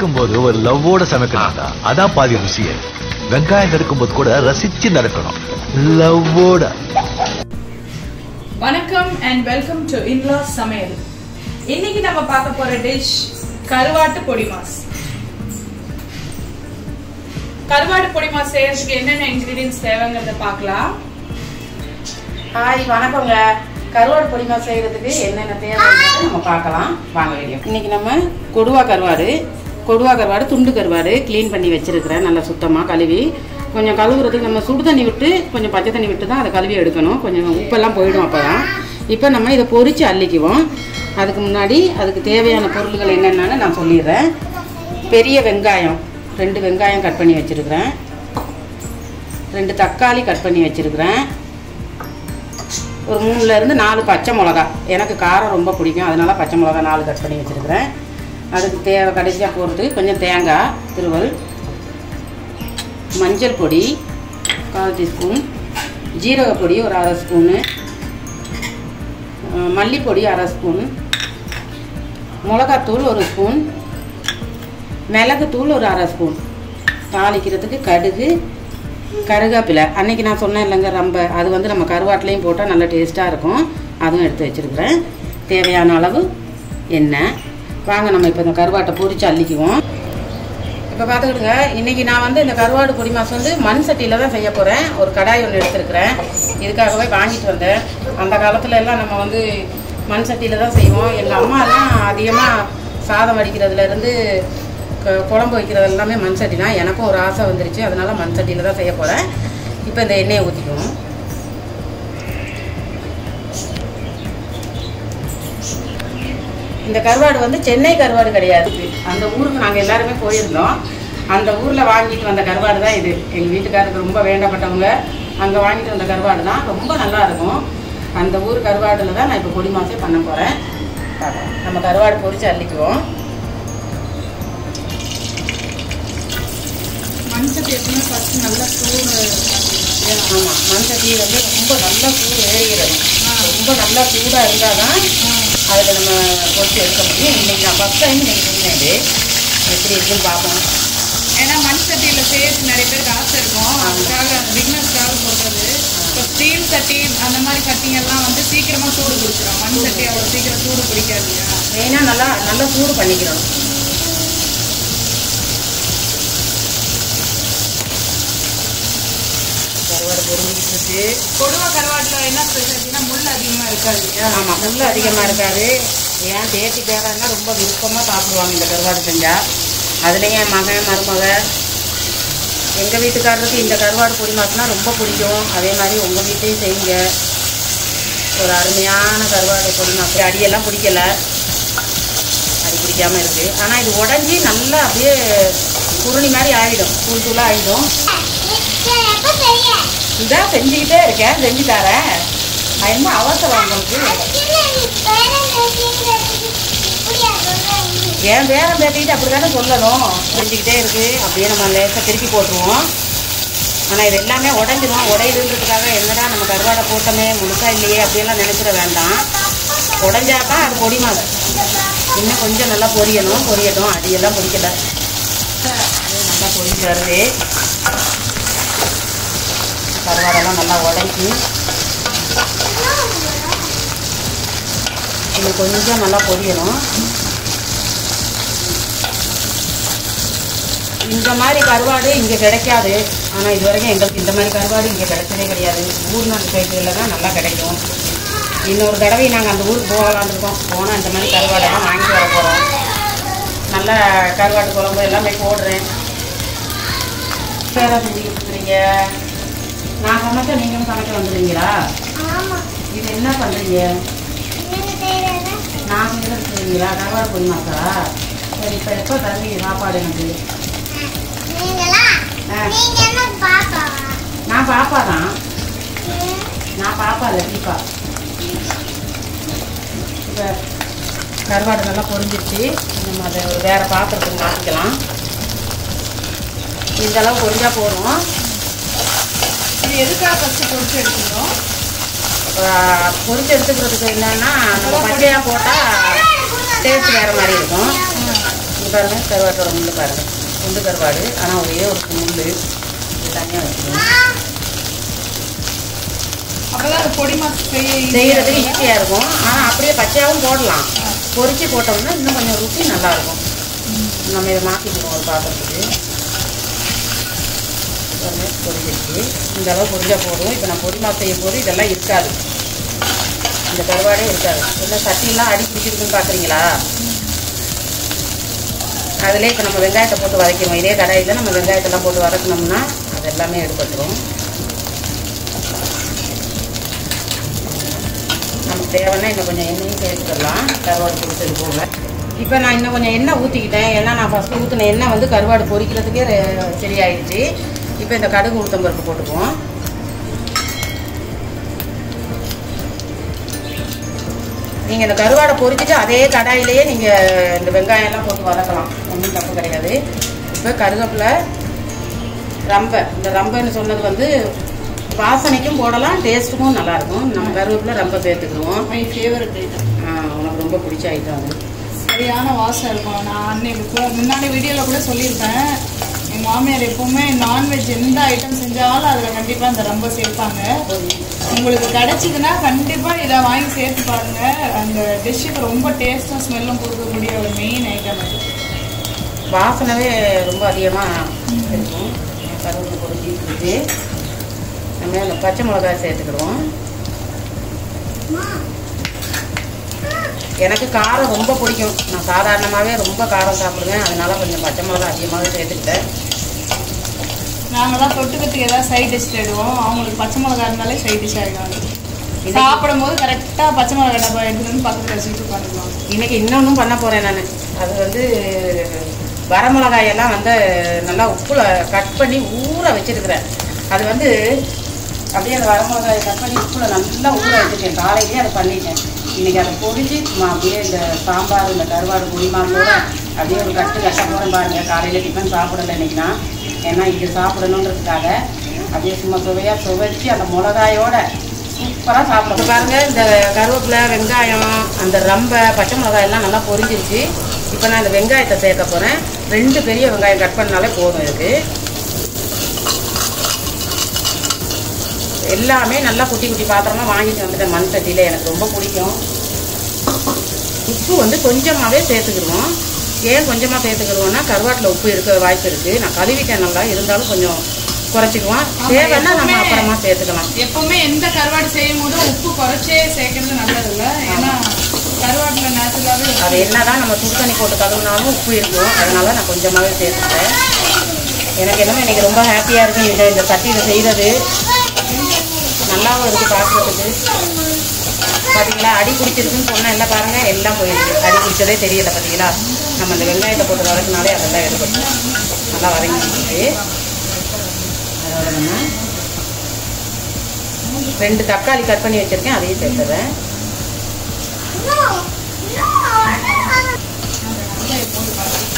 சமைக்கும் போது ஒரு லவ்வோட சமைக்கணும்டா. அதான் பாதி ருசியே. வெங்காயம் நறுக்கும் போது கூட ரசிச்சு நறுக்கணும், லவ்வோட. வணக்கம் அண்ட் வெல்கம் டு இன்லாஸ் சமையல். இன்னைக்கு நம்ம பார்க்க போற டிஷ் கருவாட்டு பொடி மாஸ். கருவாட்டு பொடி மாஸ் செய்யறதுக்கு என்னென்ன இன்கிரீடியன்ஸ் தேவைங்கிறத பார்க்கலாம். ஹாய், வணக்கங்க. கருவாடு பொடி மாஸ் செய்யறதுக்கு என்னென்ன தேவைங்கிறத நம்ம பார்க்கலாம். வாங்க வீடியோ. இன்னைக்கு நம்ம கொடுவா கருவாடு துண்டு கருவாடு க்ளீன் பண்ணி வச்சிருக்கிறேன். நல்லா சுத்தமாக கழுவி, கொஞ்சம் கழுவுறதுக்கு நம்ம சுடு தண்ணி விட்டு கொஞ்சம் பச்சை தண்ணி விட்டு தான் அதை கழுவி எடுக்கணும். கொஞ்சம் உப்பெல்லாம் போயிடும். அப்போ தான் இப்போ நம்ம இதை பொரித்து அள்ளிக்குவோம். அதுக்கு முன்னாடி அதுக்கு தேவையான பொருள்கள் என்னென்னு நான் சொல்லிடுறேன். பெரிய வெங்காயம் 2 வெங்காயம் கட் பண்ணி வச்சுருக்கிறேன். 2 தக்காளி கட் பண்ணி வச்சுருக்கிறேன். ஒரு 3லேருந்து 4 பச்சை மிளகா. எனக்கு காரம் ரொம்ப பிடிக்கும், அதனால் பச்சை மிளகா 4 கட் பண்ணி வச்சுருக்கிறேன். அதுக்கு தேவை கடைசியாக போகிறது கொஞ்சம் தேங்காய் திருவல், மஞ்சள் பொடி 1/4 டீஸ்பூன், ஜீரகப்பொடி ஒரு 1/2 ஸ்பூனு, மல்லிப்பொடி 1/2 ஸ்பூன், மிளகாத்தூள் 1 ஸ்பூன், மிளகுத்தூள் ஒரு 1/2 ஸ்பூன், தாளிக்கிறதுக்கு கடுகு, கருவேப்பிலை. அன்றைக்கி நான் சொன்னேன் இல்லைங்க ரம்பை, அது வந்து நம்ம கருவாட்டிலையும் போட்டால் நல்லா டேஸ்ட்டாக இருக்கும். அதுவும் எடுத்து வச்சுருக்கிறேன். தேவையான அளவு எண்ணெய். வாங்க நம்ம இப்போ இந்த கருவாட்டை பொரித்து அள்ளிக்குவோம். இப்போ பார்த்துக்கிட்டுங்க, இன்றைக்கி நான் வந்து இந்த கருவாடு பொடி மாஸ் வந்து மண் சட்டியில் தான் செய்ய போகிறேன். ஒரு கடாய் ஒன்று எடுத்துருக்கிறேன். இதுக்காகவே வாங்கிட்டு வந்தேன். அந்த காலத்தில் எல்லாம் நம்ம வந்து மண் சட்டியில் தான் செய்வோம். எங்கள் அம்மாலாம் அதிகமாக சாதம் வடிக்கிறதுலேருந்து குழம்பு வைக்கிறது எல்லாமே மண் சட்டி தான். எனக்கும் ஒரு ஆசை வந்துருச்சு, அதனால் மண் சட்டியில் தான் செய்ய போகிறேன். இப்போ இந்த எண்ணெயை ஊற்றிக்குவோம். இந்த கருவாடு வந்து சென்னை கருவாடு கிடையாது. அந்த ஊருக்கு நாங்கள் எல்லாருமே போயிருந்தோம். அந்த ஊரில் வாங்கிட்டு வந்த கருவாடு தான் இது. எங்கள் வீட்டுக்காரருக்கு ரொம்ப வேண்டப்பட்டவங்க அங்கே வாங்கிட்டு வந்த கருவாடு தான். ரொம்ப நல்லாயிருக்கும். அந்த ஊர் கருவாடில் தான் நான் இப்போ பொடி மாசே பண்ண போகிறேன். நம்ம கருவாடு பொரித்து அள்ளிக்குவோம். மண் சட்டி எப்பவுமே ஃபர்ஸ்ட் நல்லா சூடு. ஆமாம், மண் சட்டி வந்து ரொம்ப நல்லா சூடு ஏறிடணும். ரொம்ப நல்லா சூடாக இருந்தால் தான் அதில் நம்ம பொரித்து எடுக்க முடியும். இன்றைக்கி நான் ஃபஸ்ட் டைம் நீங்கள் சொன்னேன், இது எப்படி இருக்குன்னு பார்ப்போம். ஏன்னா மண் சட்டியில் செய்யறதுக்கு நிறைய பேருக்கு ஆசை இருக்கும். அதுக்காக பிக்னஸ்க்காக சொல்கிறது. இப்போ ஸ்டீல் சட்டி அந்த மாதிரி சட்டிங்கெல்லாம் வந்து சீக்கிரமாக சூடு பிடிச்சிடும். மண் சட்டி அவ்வளோ சீக்கிரம் சூடு பிடிக்காது. மெயினாக நல்லா சூடு பண்ணிக்கிறோம். கருவாடு பொரிஞ்சிக்கிட்டு இருக்கு. கொடுவா கருவாட்டில் என்ன ஸ்பெஷாலிட்டினா முள் அதிகமாக இருக்காது இல்லையா? ஆமாம், முள் அதிகமாக இருக்காது. ஏன் தேர்ச்சி பேரானா ரொம்ப விருப்பமாக சாப்பிடுவாங்க இந்த கருவாடு செஞ்சால். அதுலேயும் என் மகன் மருமக எங்கள் வீட்டுக்காரருக்கு இந்த கருவாடு பொடி மாசுனா ரொம்ப பிடிக்கும். அதே மாதிரி உங்கள் வீட்டையும் செய்யுங்க. ஒரு அருமையான கருவாடு பொடி மாசு. அடியெல்லாம் பிடிக்கலை, அடி பிடிக்காமல் இருக்குது. ஆனால் இது உடஞ்சி நல்லா அப்படியே குருணி மாதிரி ஆகிடும், தூள் தூளாக ஆகிடும். இதான் செஞ்சுக்கிட்டே இருக்கேன், செஞ்சு தரேன். என்ன அவசரம் உங்களுக்கு? ஏன் பேரம் பேட்டிக்கிட்டு அப்படி தானே சொல்லணும். செஞ்சுக்கிட்டே இருக்குது. அப்படியே நம்ம லேசாக திருப்பி போட்டுருவோம். ஆனால் இது எல்லாமே உடஞ்சிடும். உடையுதுன்றதுக்காக என்னடா நம்ம கருவாடை போட்டோமே முழுசா இல்லையே அப்படியெல்லாம் நினைச்சிட வேண்டாம். உடஞ்சாதான் அது பொடி மாஸ். இன்னும் கொஞ்சம் நல்லா பொரியட்டும். அடியெல்லாம் பொரிக்கலை, நல்லா பொரிஞ்சு வருது. கருவாடெல்லாம் நல்லா உடைச்சி இன்னும் கொஞ்சம் நல்லா பொரியணும். இந்த மாதிரி கருவாடு இங்கே கிடைக்காது. ஆனால் இது வரைக்கும் எங்களுக்கு இந்த மாதிரி கருவாடு இங்கே கிடைச்சதே கிடையாது. ஊர் நாட்டு சைடுகளில் தான் நல்லா கிடைக்கும். இன்னொரு தடவை நாங்கள் அந்த ஊருக்கு போகலான்னு இருக்கோம். போனால் இந்த மாதிரி கருவாடெல்லாம் வாங்கிட்டு வர போகிறோம். நல்லா கருவாட்டு குழம்பு எல்லாமே போடுறேன். வேலை செஞ்சுக்கிட்டு இருக்கிறீங்க. நான் சமைச்சா நீங்களும் சமைக்க வந்துடுவீங்களா? இது என்ன பண்ணுறீங்க? நான் செஞ்சு செய்வீங்களா? கருவாடு பொடி மாசா? சரி, இப்போ எப்போ தருவீங்க சாப்பாடு எனக்கு? நான் பாப்பா தான். நான் பாப்பா இல்லை, தீபா. இப்போ கருவாடு நல்லா பொரிஞ்சிருச்சு. நம்ம அதை ஒரு வேறு பாத்திரத்துக்கு மாற்றிக்கலாம். இந்தளவு பொரிஞ்சா போதும். இது எதுக்காக ஃபஸ்ட்டு பொரிச்சு எடுத்துக்கிறோம்? பொரிச்சு எடுத்துக்கிறதுக்கு என்னன்னா, நம்ம பச்சையாக போட்டால் டேஸ்ட் வேறு மாதிரி இருக்கும். பாருங்க கருவாட்டோட முள்ளு பாருங்கள், துண்டு கருவாடு. ஆனால் ஒரே ஒரு முள் தனியாக வச்சுக்கணும். அப்பதான் அது பொடி மாசு செய்யறதுக்கு ஈஸியாக இருக்கும். ஆனால் அப்படியே பச்சையாகவும் போடலாம். பொரிச்சு போட்டோம்னா இன்னும் கொஞ்சம் ருசி நல்லாயிருக்கும். நம்ம இதை மாற்றிக்கணும் ஒரு பாத்திரத்துக்கு. பொரிஞ்சிருச்சு. இந்த அளவு பொரிஞ்சால் போதும். இப்போ நான் பொடி மாசு செய்யும் போது இதெல்லாம் இருக்காது, இந்த கருவாடே இருக்காது. எல்லாம் சட்டிலாம் அடி பிடிச்சிருக்குன்னு பார்க்குறீங்களா? அதிலே இப்போ நம்ம வெங்காயத்தை போட்டு வதக்கணும். இதே கடாயில் நம்ம வெங்காயத்தெல்லாம் போட்டு வதக்கணும்னா அது எல்லாமே எடுத்துடும். நமக்கு தேவைன்னா இன்னும் கொஞ்சம் எண்ணெயும் சேர்த்துக்கலாம் கருவாடு பொரிச்சது போக. இப்போ நான் இன்னும் கொஞ்சம் எண்ணெய் ஊற்றிக்கிட்டேன். ஏன்னா நான் ஃபஸ்ட்டு ஊற்றின எண்ணெய் வந்து கருவாடு பொரிக்கிறதுக்கே சரியாயிடுச்சு. இப்போ இந்த கடுகு உளுத்தம் பருப்பு போட்டுக்குவோம். நீங்கள் இந்த கருவாடை பொரிச்சிட்டு அதே கடாயிலேயே நீங்கள் இந்த வெங்காயம்லாம் போட்டு வதக்கலாம், ஒன்றும் தப்பு கிடையாது. இப்போ கருவேப்பிலை, ரம்பை. இந்த ரம்பைன்னு சொன்னது வந்து வாசனைக்கும் போடலாம், டேஸ்ட்டுக்கும் நல்லாயிருக்கும். நம்ம கருவேப்பிலை ரம்பை சேர்த்துக்குவோம். My favourite item. உனக்கு ரொம்ப பிடிச்ச ஐட்டம் அது. சரியான வாசம் இருக்கும். நான் அன்னைக்கு முன்னாடி வீடியோவில் கூட சொல்லியிருப்பேன், எங்கள் மாமியார் எப்போவுமே நான்வெஜ் எந்த ஐட்டம் செஞ்சாலும் அதில் கண்டிப்பாக அந்த ரம்பை சேர்ப்பாங்க. உங்களுக்கு கிடைச்சிதுன்னா கண்டிப்பாக இதை வாங்கி சேர்த்து பாருங்கள். அந்த டிஷ்ஷுக்கு ரொம்ப டேஸ்ட்டும் ஸ்மெல்லும் கொடுக்கக்கூடிய ஒரு மெயின் ஐட்டம் அது. வாசனவே ரொம்ப அதிகமாக இருக்கும். கருவேப்பிலை பொரிச்சு நம்ம அந்த பச்சை மிளகாய் சேர்த்துக்கிடுவோம். எனக்கு காரம் ரொம்ப பிடிக்கும். நான் சாதாரணமாகவே ரொம்ப காரம் சாப்பிடுவேன். அதனால கொஞ்சம் பச்சை மிளகாய் அதிகமாகவே சேர்த்துக்கிட்டேன். நாங்கள்லாம் தொட்டுக்கிறதுக்கு ஏதாவது சைட் டிஷ் தேடுவோம். அவங்களுக்கு பச்சை மிளகா இருந்தாலே சைட் டிஷ் ஆகிடுவாங்க. சாப்பிடும் போது கரெக்டாக பச்சை மிளகா டப்பா எடுத்துகிட்டு வந்து பக்கத்தில் வச்சுட்டு உட்காந்துக்குவாங்க. இன்றைக்கி இன்னொன்றும் பண்ண போகிறேன் நான். அது வந்து வரமிளகாயெல்லாம் வந்து நல்லா உப்பில் கட் பண்ணி ஊற வச்சுருக்கிறேன். அது வந்து அப்படியே அந்த வரமிளகாயை கட் பண்ணி உப்பில் நல்லா ஊற வச்சுருக்கேன். காலையிலேயே அதை பண்ணிட்டேன். இன்றைக்கி அதை பொரிச்சு அப்படியே இந்த சாம்பார் இந்த கருவாடு புளிமாங்கோட அப்படியே ஒரு கட்டு கட்ட போகிறேன் பாருங்கள். காலையில் டிஃபன் சாப்பிடலை இன்றைக்கினா, ஏன்னா இது சாப்பிடணுன்றதுக்காக அப்படியே சும்மா சுவைச்சு அந்த மிளகாயோட சூப்பராக சாப்பிடணும். பாருங்கள், இந்த கருவேப்பிலை, வெங்காயம், அந்த ரம்பை, பச்சை மிளகாயெல்லாம் நல்லா பொரிஞ்சிருச்சு. இப்போ நான் இந்த வெங்காயத்தை சேர்க்க போகிறேன். 2 பெரிய வெங்காயம் கட் பண்ணாலே போதும். இருக்குது எல்லாமே நல்லா குட்டி குட்டி பாத்திரமாக வாங்கிட்டு வந்துட்டேன். மண் சட்டியில் எனக்கு ரொம்ப பிடிக்கும். உப்பு வந்து கொஞ்சமாகவே சேர்த்துக்கிடுவோம். ஏன் கொஞ்சமாக சேர்த்துக்கிடுவோம்னா கருவாட்டில் உப்பு இருக்க வாய்ப்பு இருக்குது. நான் கழுவிட்டேன் நல்லா, இருந்தாலும் கொஞ்சம் குறைச்சிக்குவோம். தேவைன்னா நம்ம அப்புறமா சேர்த்துக்கலாம். எப்பவுமே எந்த கருவாடு செய்யும் போதும் உப்பு குறைச்சே சேர்க்கறது நல்லது இல்லை. ஏன்னா கருவாட்டில் நேச்சுரலாகவே அது என்னதான் நம்ம சுடு தண்ணி போட்டு கழுவுனாலும் உப்பு இருக்கும். அதனால நான் கொஞ்சமாகவே சேர்த்துட்டேன். எனக்கு என்னமோ இன்றைக்கி ரொம்ப ஹாப்பியாக இருக்குது இந்த சட்டியில் செய்கிறது. நல்லாவும் இருக்குது பார்க்குறதுக்கு. பார்த்தீங்களா, அடி பிடிச்சிருக்குன்னு சொன்னால் எல்லாம் பாருங்கள், எல்லாம் போயிருக்கு. அடி பிடிச்சதே தெரியலை. பார்த்தீங்களா, நம்ம அந்த வெங்காயத்தை போட்டு வதக்கினாலே அதெல்லாம் எடுக்கணும். நல்லா வதங்கிட்டு அதோட நம்ம 2 தக்காளி கட் பண்ணி வச்சுருக்கேன், அதையும் சேர்த்துறேன்.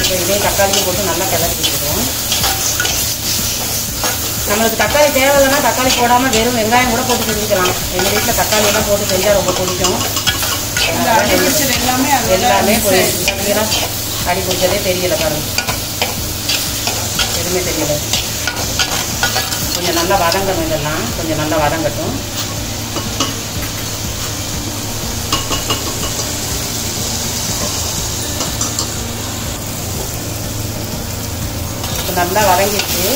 இப்போ இதே தக்காளியும் போட்டு நல்லா கிளறி வச்சுருவோம். நம்மளுக்கு தக்காளி தேவையில்லைன்னா தக்காளி போடாமல் வெறும் வெங்காயம் கூட போட்டு செஞ்சுக்கலாம். எங்கள் வீட்டில் தக்காளியெல்லாம் போட்டு செஞ்சால் ரொம்ப பிடிக்கும். எல்லாமே போயிடுச்சு. அடி பிடிச்சதே தெரியலை பாருங்க, எதுவுமே தெரியல. கொஞ்சம் நல்லா வதங்கணும். இதெல்லாம் கொஞ்சம் நல்லா வதங்கட்டும். நல்லா வதங்கிடுச்சு.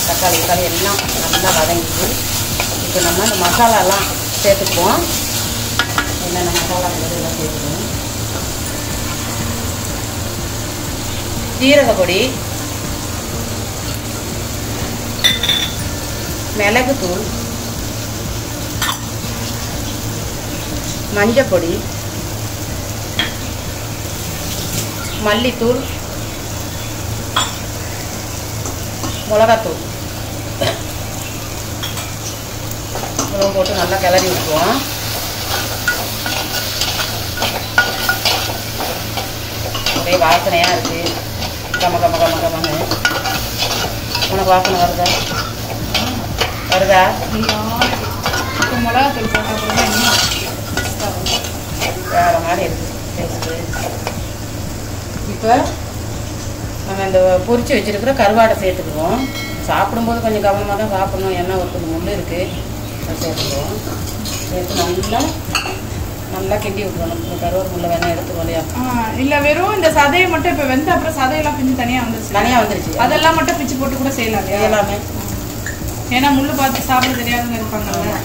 தக்காளி எல்லாம் நல்லா வதங்கிட்டு இப்போ நம்ம இந்த மசாலாலாம் சேர்த்துக்குவோம். என்னென்ன மசாலா எல்லாம் சேர்த்துக்குவோம். ஜீரக பொடி, மிளகுத்தூள், மஞ்சள் பொடி, மல்லித்தூள், மிளகாத்தூள் இவ்வளோ போட்டு நல்லா கிளறி விட்டுருவோம். ஒரே வாசனையாக இருக்குது. கமன்னு உனக்கு வாசனை வருதா? இப்போ மிளகாத்தூள் போட்டால் கூட இன்னும் வேறு மாதிரி இருக்குது டேஸ்ட்டு. இப்போ நம்ம இந்த பொரிச்சு வச்சுருக்கிற கருவாடை சேர்த்துக்குவோம். சாப்பிடும்போது கொஞ்சம் கவனமாக தான் சாப்பிடணும், எண்ணெய் ஒருத்தது முள்ளு இருக்குது, அதை சேர்த்துக்குவோம். சேர்த்து நல்லா கிண்டி விட்டுறணும். இந்த கருவாடு முள்ளை வேணால் எடுத்துக்கோ இல்லையா? இல்லை வெறும் இந்த சதையை மட்டும் இப்போ வெந்த அப்புறம் சதையெல்லாம் பிஞ்சு தனியாக வந்துருச்சு. அதெல்லாம் மட்டும் பிச்சு போட்டு கூட செய்யலாம் எல்லாமே. ஏன்னா முள்ளு பார்த்து சாப்பிட தெரியாதுங்க இருப்பாங்கல்ல,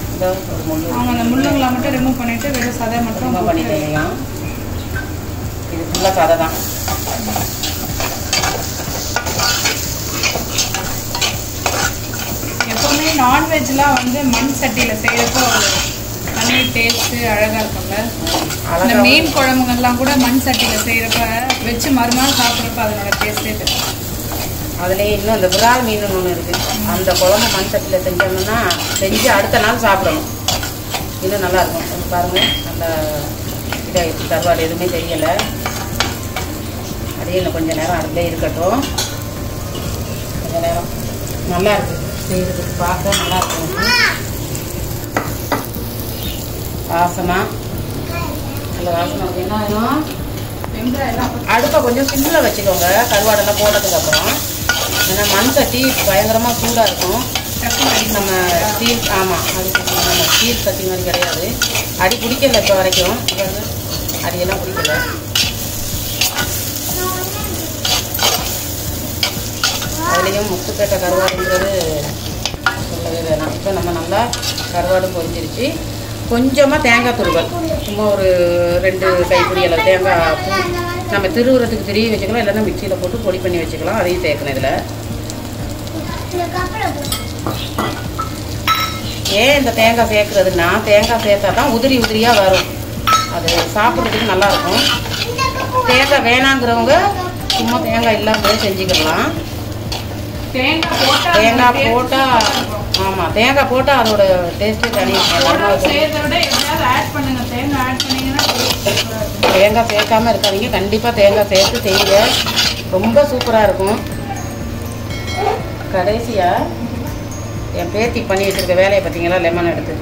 அவங்க அந்த முள்ளுங்களை மட்டும் ரிமூவ் பண்ணிட்டு வெறும் சதையை மட்டும் பண்ணிட்டு இது ஃபுல்லாக சதை தான். எப்பவுமே நான்வெஜ்லாம் வந்து மண் சட்டியில் செய்யறப்போ தனி டேஸ்ட்டு அழகாக இருக்கும்ல. அந்த மீன் குழம்புங்கள்லாம் கூட மண் சட்டியில் செய்யறப்ப வச்சு மறுநாள் சாப்பிட்றப்ப அதனோட டேஸ்ட்டே தெரியும். அதுலேயே இன்னும் இந்த விரால் மீன் ஒன்று இருக்குது, அந்த குழம்பு மண் சட்டியில் செஞ்சோம்னா செஞ்சு அடுத்த நாள் சாப்பிடணும், இன்னும் நல்லாயிருக்கும். பாருங்கள் நல்லா இதாகிடுச்சு, கருவாடு எதுவுமே தெரியலை. அதே இன்னும் கொஞ்சம் நேரம் அடுத்தே இருக்கட்டும். கொஞ்சம் நேரம் நல்லா இருக்குது செய்கிறதுக்கு, பார்க்க நல்லா இருக்கும். வாசனை நல்ல வாசனை. என்ன வேணும்? அடுப்பை கொஞ்சம் சிம்மில் வச்சுக்கோங்க கருவாடெல்லாம் போட்டதுக்கப்புறம். ஏன்னா மண் சட்டி பயங்கரமாக சூடாக இருக்கும். நம்ம ஸ்டீல், ஆமாம், அது நம்ம ஸ்டீல் சட்டி மாதிரி கிடையாது. அடி பிடிக்கல இப்போ வரைக்கும், அடியெல்லாம் பிடிக்கல. அதுலேயும் முத்துப்பேட்டை கருவாடுங்கிறது சொல்லவே வேணாம். இப்போ நம்ம நல்லா கருவாடும் பொரிஞ்சிருச்சு. கொஞ்சமாக தேங்காய் துருவல், சும்மா ஒரு 2 கைப்பிடி அளவு தேங்காய் பூ நம்ம திருவுறதுக்கு திருவி வச்சுக்கலாம், இல்லைன்னா மிக்சியில் போட்டு பொடி பண்ணி வச்சுக்கலாம். அதையும் சேர்க்கணும் இதில். ஏன் இந்த தேங்காய் சேர்க்குறதுன்னா, தேங்காய் சேர்த்தா தான் உதிரி உதிரியாக வரும், அது சாப்பிட்றதுக்கு நல்லாயிருக்கும். தேங்காய் வேணாங்கிறவங்க சும்மா தேங்காய் இல்லாமல் செஞ்சுக்கலாம். தேங்காய் போட்டால், ஆமாம், தேங்காய் போட்டால் அதோட டேஸ்ட்டே தனி. தேங்காய் சேர்க்காம இருக்காதீங்க, கண்டிப்பாக தேங்காய் சேர்த்து செய்யுங்க, ரொம்ப சூப்பராக இருக்கும். கடைசியாக என் பேத்தி பண்ணி வச்சுருக்க வேலையை பார்த்தீங்களா, லெமன் எடுத்து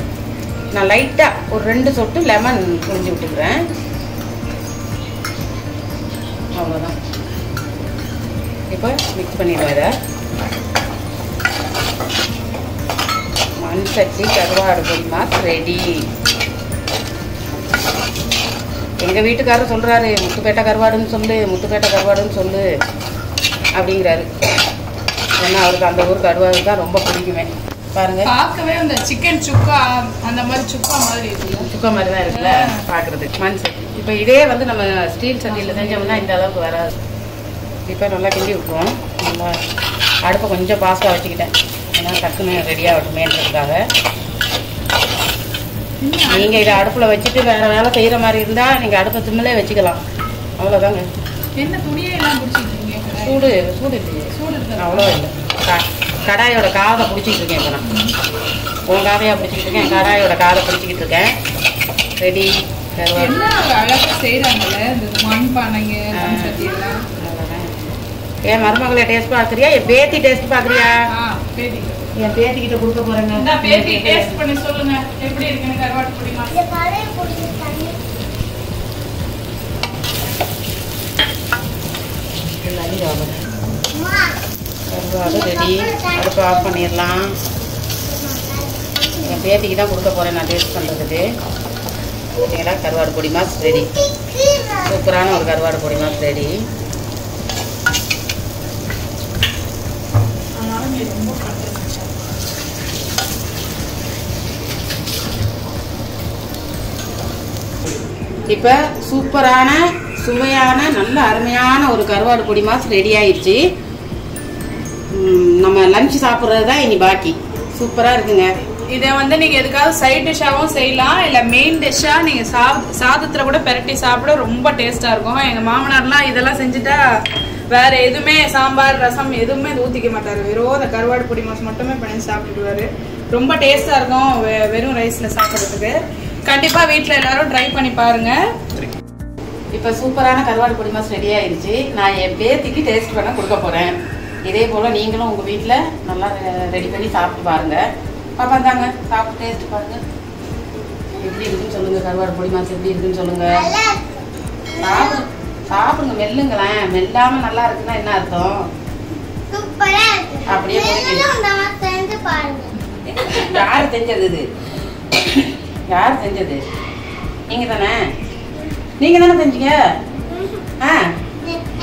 நான் லைட்டாக ஒரு 2 சொட்டு லெமன் புழிஞ்சு விட்டுக்கிறேன், அவ்வளோதான். இப்போ மிக்ஸ் பண்ணிடுவேன். இதை மண் சட்டி கருவாடு பொடி மாஸ் ரெடி. எங்கள் வீட்டுக்காரர் சொல்கிறாரு, முத்துப்பேட்டை கருவாடுன்னு சொல்லு, முத்துப்பேட்டை கருவாடுன்னு சொல்லு அப்படிங்கிறாரு. ஏன்னா அவருக்கு அந்த ஊர் கருவாடு தான் ரொம்ப பிடிக்குமே. பாருங்க, பார்க்கவே அந்த சிக்கன் சுக்கா அந்த மாதிரி சுக்கா மாதிரி இருக்குல்ல, சுக்கா மாதிரி தான் இருக்குல்ல பார்க்குறது. மண் சட்டி இப்போ இதே வந்து நம்ம ஸ்டீல் சட்டியில் செஞ்சோம்னா இந்த அளவுக்கு வராது. இப்போ நல்லா கிண்டி விட்டுருவோம். நல்லா அடுப்பை கொஞ்சம் பாஸ்ட்டாக வச்சுக்கிட்டேன், ஏன்னா டக்குன்னு ரெடியாக விட்டுமேன்றதுக்காக. நீங்கள் இதை அடுப்பில் வச்சுட்டு வேறு வேலை செய்கிற மாதிரி இருந்தால் நீங்கள் அடுப்பை சிம்மிலே வச்சுக்கலாம், அவ்வளோதாங்க. என்ன துணியை எல்லாம் பிடிச்சிருக்கீங்க? சூடு சூடு இல்லையே, சூடு அவ்வளோ இல்லை. கடாயோட காதை பிடிச்சிக்கிட்டு இருக்கேன். இப்போ நான் உன் காதையாக பிடிச்சிக்கிட்டு இருக்கேன், கடாயோட காதை பிடிச்சிக்கிட்டு இருக்கேன். ரெடி. என்ன அழகாக செய்கிறாங்கல்ல இந்த மண் பானைங்க, மண் சட்டி எல்லாம். என் மருமகளை டேஸ்ட் பார்க்குறியா, என் பேத்தி டேஸ்ட் பார்க்குறியா? பேத்தி, என் பேத்திக்கிட்ட கொடுக்க போகிறேங்க. பேத்தி டேஸ்ட் பண்ணி சொல்லுங்க எப்படி இருக்குன்னு கருவாடு பிடிமா. கருவாடு ரெடி. அடுப்பு ஆஃப் பண்ணிடலாம். என் பேத்திக்கு தான் கொடுக்க போகிறேன் நான் டேஸ்ட் பண்ணுறதுக்கு. பார்த்தீங்களா, கருவாடு பொடி மாஸ் ரெடி. சூப்பரான ஒரு கருவாடு பொடி மாஸ் ரெடி. இப்போ சூப்பரான சுவையான நல்ல அருமையான ஒரு கருவாடு பொடி மாஸ் ரெடி ஆயிடுச்சு. நம்ம லஞ்ச் சாப்பிட்றது தான் இனி பாக்கி. சூப்பராக இருக்குங்க. இதை வந்து நீங்கள் எதுக்காவது சைட் டிஷ்ஷாகவும் செய்யலாம், இல்லை மெயின் டிஷ்ஷாக நீங்கள் சாதத்தில் கூட பெரட்டி சாப்பிட ரொம்ப டேஸ்ட்டாக இருக்கும். எங்கள் மாமனார்லாம் இதெல்லாம் செஞ்சுட்டா வேறு எதுவுமே சாம்பார் ரசம் எதுவுமே ஊற்றிக்க மாட்டார், வெறும் அந்த கருவாடு பொடி மாஸ் மட்டுமே பண்ணி சாப்பிட்டுடுவார். ரொம்ப டேஸ்ட்டாக இருக்கும் வெறும் ரைஸில் சாப்பிட்றதுக்கு. கண்டிப்பாக வீட்டில் எல்லாரும் ட்ரை பண்ணி பாருங்கள். இப்போ சூப்பரான கருவாடு பொடி மாஸ் ரெடி ஆயிடுச்சு. நான் என் பேத்திக்கு டேஸ்ட் பண்ண கொடுக்க போகிறேன். இதே போல் நீங்களும் உங்கள் வீட்டில் நல்லா ரெடி பண்ணி சாப்பிட்டு பாருங்கள். பாப்பா தாங்க சாப்பிட்டு டேஸ்ட் பாருங்கள், எப்படி இருக்குன்னு சொல்லுங்கள். கருவாடு பொடி மாஸ் எப்படி இருக்குன்னு சொல்லுங்கள். சாப்பிடுங்க, மெல்லுங்களேன். மெல்லாம நல்லா இருக்குன்னா என்ன அர்த்தம்? சூப்பரா இருக்கு. அப்படியே செஞ்சு பாருங்க. யார் செஞ்சது இது? யார் செஞ்சது? நீங்க தானே? நீங்க தானே செஞ்சீங்க?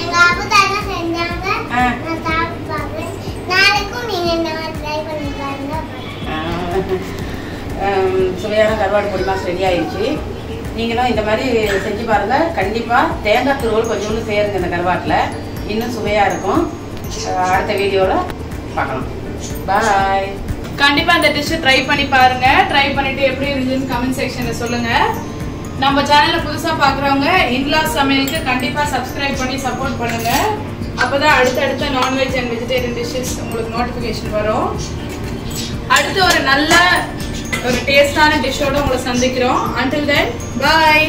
எங்க அப்பா தானே செஞ்சாங்க. நான் சாப்பிட்டு பார்க்கிறேன். நாளைக்கும் நீங்க இந்த மாதிரி ட்ரை பண்ணி பாருங்க. சுவையான கருவாடு பொடி மாஸ் ரெடி ஆயிடுச்சு. நீங்களும் இந்த மாதிரி செஞ்சு பாருங்க. கண்டிப்பா தேங்காய் துருவல் கொஞ்சோண்டு சேருங்க இந்த கருவாட்டில், இன்னும் சுவையா இருக்கும். அடுத்த வீடியோல பார்க்கலாம். பாய். கண்டிப்பா இந்த டிஷ் ட்ரை பண்ணி பாருங்க. ட்ரை பண்ணிட்டு எப்படி இருந்துச்சுன்னு கமெண்ட் செக்ஷன்ல சொல்லுங்க. நம்ம சேனலை புதுசா பாக்குறவங்க இன்லாஸ் சமையலுக்கு கண்டிப்பா சப்ஸ்கிரைப் பண்ணி சப்போர்ட் பண்ணுங்க. அப்பதான் அடுத்தடுத்த நான்வெஜ் அண்ட் வெஜிடேரியன் டிஷ்ஷஸ் உங்களுக்கு நோட்டிபிகேஷன் வரும். அடுத்து ஒரு நல்ல ஒரு டேஸ்டான டிஷ்ஷோட உங்களை சந்திக்கிறோம். until then bye.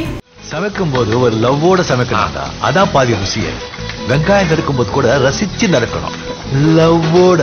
சமைக்கும் போது ஒரு லவ்வோட சமைக்கணும்டா, அதான் பாதி ருசியே. வெங்காயம் நறுக்கும் போது கூட ரசிச்சு நறுக்கணும், லவ்வோட.